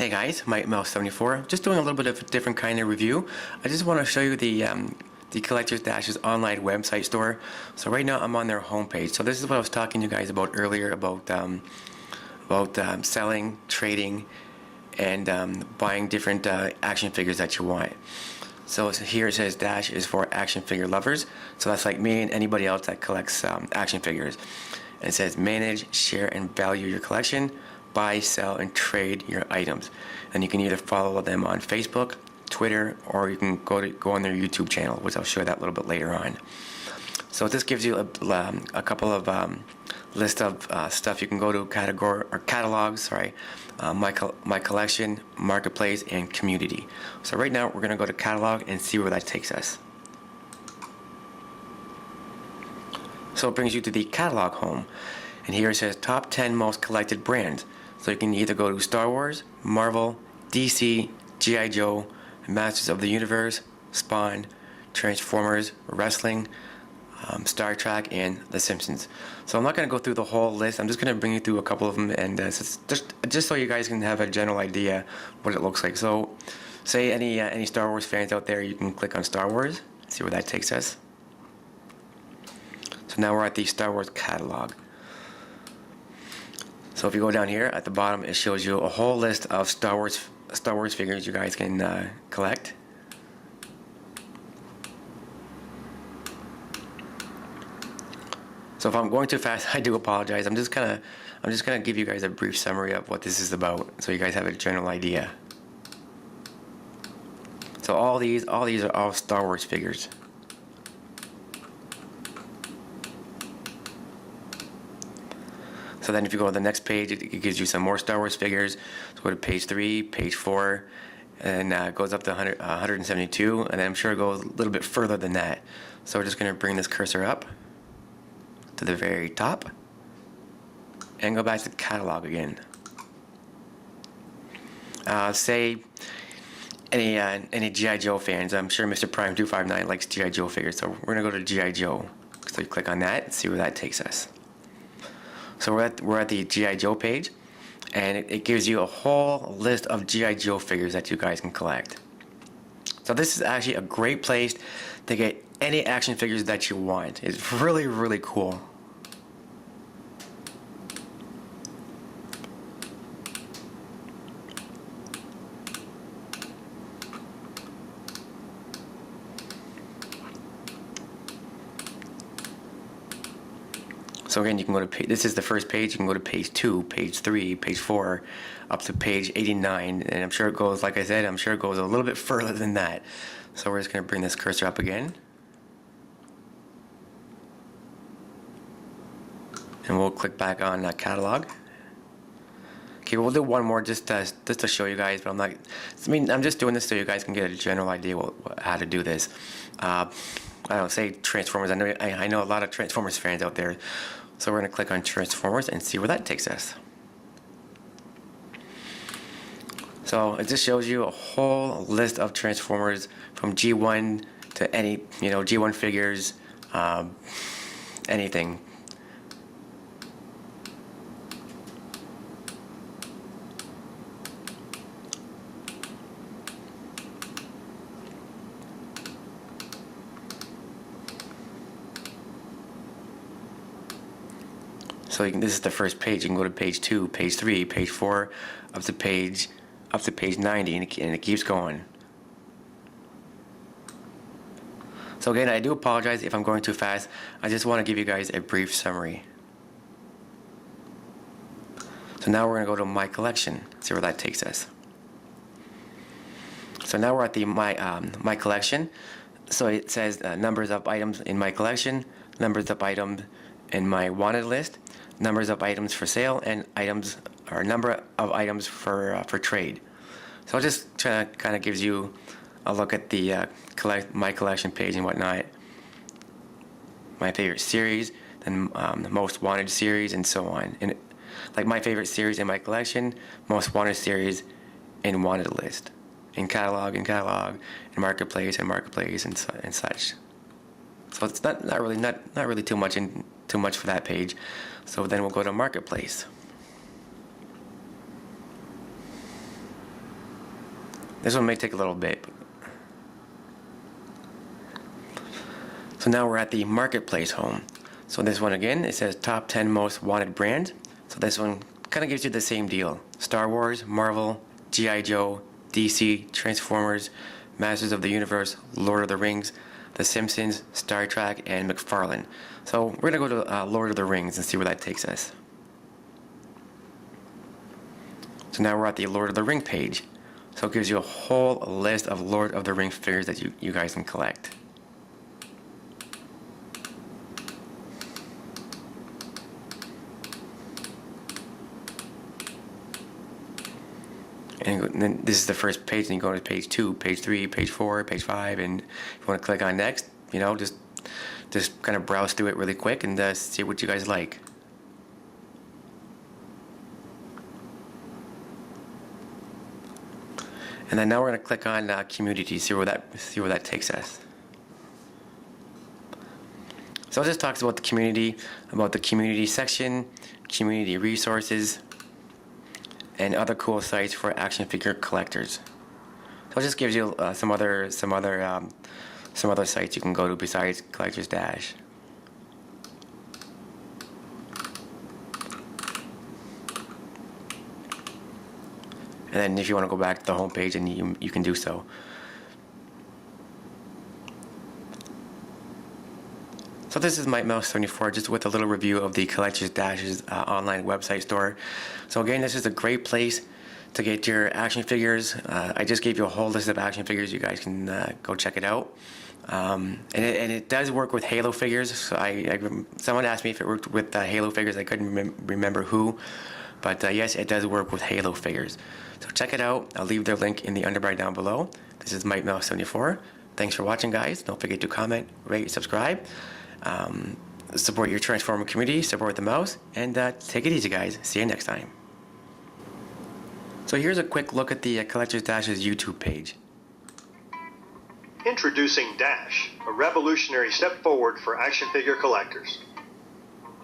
Hey guys, Mike Mouse74. Just doing a little bit of a different kind of review. I just want to show you the Collectorsdash's online website store. So right now I'm on their homepage. So this is what I was talking to you guys about earlier about selling, trading, and buying different action figures that you want. So here it says Dash is for action figure lovers. So that's like me and anybody else that collects action figures. And it says manage, share, and value your collection. Buy, sell, and trade your items. And you can either follow them on Facebook, Twitter, or you can go on their YouTube channel, which I'll show that a little bit later on. So this gives you a couple of list of stuff you can go to catalogs. My collection, marketplace, and community. So right now we're going to go to catalog and see where that takes us. So it brings you to the catalog home, and here it says top 10 most collected brands. So you can either go to Star Wars, Marvel, DC, G.I. Joe, Masters of the Universe, Spawn, Transformers, Wrestling, Star Trek, and The Simpsons. So I'm not going to go through the whole list. I'm just going to bring you through a couple of them, and just so you guys can have a general idea what it looks like. So say any Star Wars fans out there, you can click on Star Wars, see where that takes us. So now we're at the Star Wars catalog. So if you go down here at the bottom, it shows you a whole list of Star Wars figures you guys can collect. So if I'm going too fast, I do apologize. I'm just gonna give you guys a brief summary of what this is about, so you guys have a general idea. So all these are all Star Wars figures. So then if you go to the next page, it gives you some more Star Wars figures. So go to page 3, page 4, and it goes up to 172, and then I'm sure it goes a little bit further than that. So we're just going to bring this cursor up to the very top and go back to the catalog again. Say any G.I. Joe fans, I'm sure Mr. Prime 259 likes G.I. Joe figures, so we're going to go to G.I. Joe. So you click on that and see where that takes us. So we're at the G.I. Joe page, and it gives you a whole list of G.I. Joe figures that you guys can collect. So this is actually a great place to get any action figures that you want. It's really, really cool. So again, you can go to this is the first page. You can go to page 2, page 3, page 4, up to page 89, and I'm sure it goes, like I said, I'm sure it goes a little bit further than that. So we're just going to bring this cursor up again, and we'll click back on catalog. Okay, we'll do one more just to show you guys, but I'm just doing this so you guys can get a general idea how to do this. I don't say Transformers. I know a lot of Transformers fans out there. So we're going to click on Transformers and see where that takes us. So it just shows you a whole list of Transformers from G1 to any, G1 figures, anything. So this is the first page. You can go to page 2, page 3, page 4, up to page 90, and it keeps going. So again, I do apologize if I'm going too fast. I just want to give you guys a brief summary. So now we're going to go to my collection, see where that takes us. So now we're at the my collection. So it says numbers of items in my collection, numbers of items in my wanted list, numbers of items for sale, and number of items for trade. So it just kind of gives you a look at the my collection page and whatnot. My favorite series, then the most wanted series, and so on. And like my favorite series in my collection, most wanted series in wanted list, in catalog, and marketplace, and such. So it's not really too much for that page. So then we'll go to marketplace. This one may take a little bit. So now we're at the marketplace home. So this one again, it says top 10 most wanted brands. So this one kind of gives you the same deal. Star Wars, Marvel, G.I. Joe, DC, Transformers, Masters of the Universe, Lord of the Rings, The Simpsons, Star Trek, and McFarlane. So we're going to go to Lord of the Rings and see where that takes us. So now we're at the Lord of the Ring page. So it gives you a whole list of Lord of the Rings figures that you guys can collect. And then this is the first page, and you go to page 2, page 3, page 4, page 5, and if you want to click on next, you know, just kind of browse through it really quick and see what you guys like. And then now we're going to click on community, see where that takes us. So this talks about the community section, community resources, and other cool sites for action figure collectors. So it just gives you some other sites you can go to besides Collectorsdash. And then if you want to go back to the home page, and you can do so. So this is Mike Mouse 74, just with a little review of the Collectorsdash's online website store. So again, this is a great place to get your action figures. I just gave you a whole list of action figures. You guys can go check it out. And it does work with Halo figures. So someone asked me if it worked with Halo figures. I couldn't remember who. But yes, it does work with Halo figures. So check it out. I'll leave their link in the underbar down below. This is Mike Mouse 74. Thanks for watching, guys. Don't forget to comment, rate, subscribe. Support your Transformer community, support the mouse, and take it easy, guys. See you next time. So here's a quick look at the Collectorsdash's YouTube page. Introducing Dash, a revolutionary step forward for action figure collectors.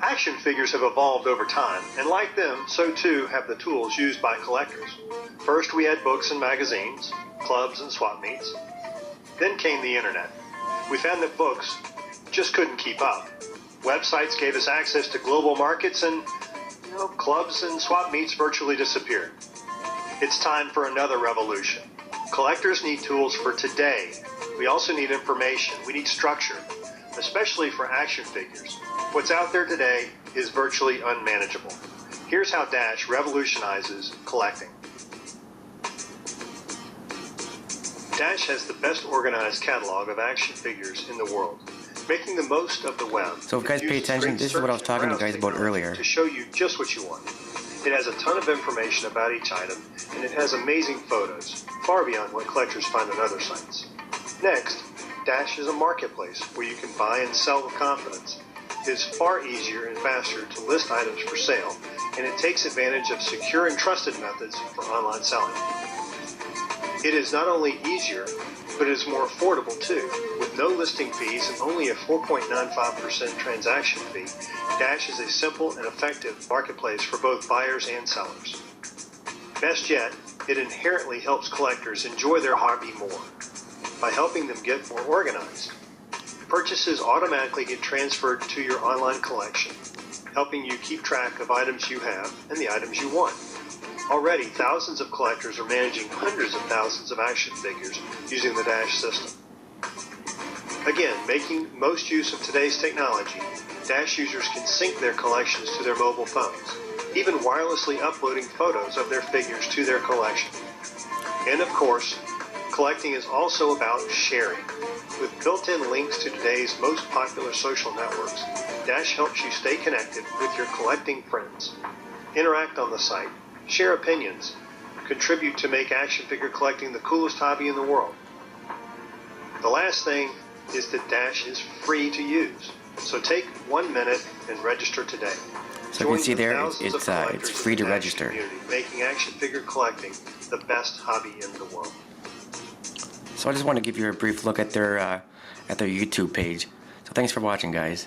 Action figures have evolved over time, and like them, so too have the tools used by collectors. First we had books and magazines, clubs and swap meets. Then came the internet. We found that books just couldn't keep up. Websites gave us access to global markets, and clubs and swap meets virtually disappeared. It's time for another revolution. Collectors need tools for today. We also need information. We need structure, especially for action figures. What's out there today is virtually unmanageable. Here's how Dash revolutionizes collecting. Dash has the best organized catalog of action figures in the world, making the most of the web. So if you guys pay attention, this is what I was talking to you guys about earlier. To show you just what you want. It has a ton of information about each item, and it has amazing photos, far beyond what collectors find on other sites. Next, Dash is a marketplace where you can buy and sell with confidence. It is far easier and faster to list items for sale, and it takes advantage of secure and trusted methods for online selling. It is not only easier, but it is more affordable too. With no listing fees and only a 4.95% transaction fee, Dash is a simple and effective marketplace for both buyers and sellers. Best yet, it inherently helps collectors enjoy their hobby more by helping them get more organized. Purchases automatically get transferred to your online collection, helping you keep track of items you have and the items you want. Already, thousands of collectors are managing hundreds of thousands of action figures using the Dash system. Again, making most use of today's technology, Dash users can sync their collections to their mobile phones, even wirelessly uploading photos of their figures to their collection. And of course, collecting is also about sharing. With built-in links to today's most popular social networks, Dash helps you stay connected with your collecting friends. Interact on the site, share opinions, contribute to make action figure collecting the coolest hobby in the world. The last thing is that Dash is free to use. So take 1 minute and register today. So you can see there, it's free to register. Making action figure collecting the best hobby in the world. So I just want to give you a brief look at their YouTube page. So thanks for watching, guys.